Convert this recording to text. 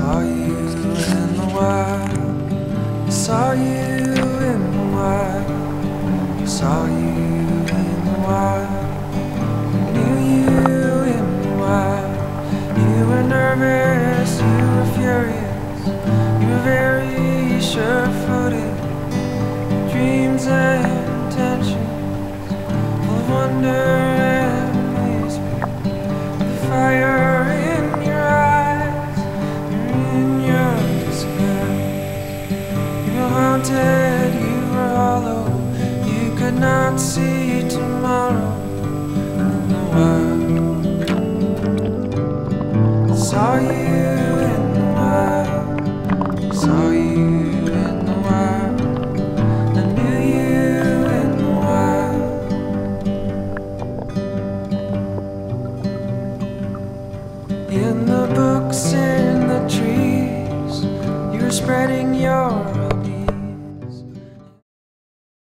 saw you in the wild. I saw you in the wild. I saw you in the wild. I knew you in the wild. You were nervous, you were furious. You were very sure-footed. Dreams and intentions, full of wonder and amazement. The fire in your eyes, you're in your despair. You were haunted, you were hollow. You could not see tomorrow. In the wild, I saw you in the wild. I saw you in the wild. I knew you in the wild. In the books, in the trees, you were spreading your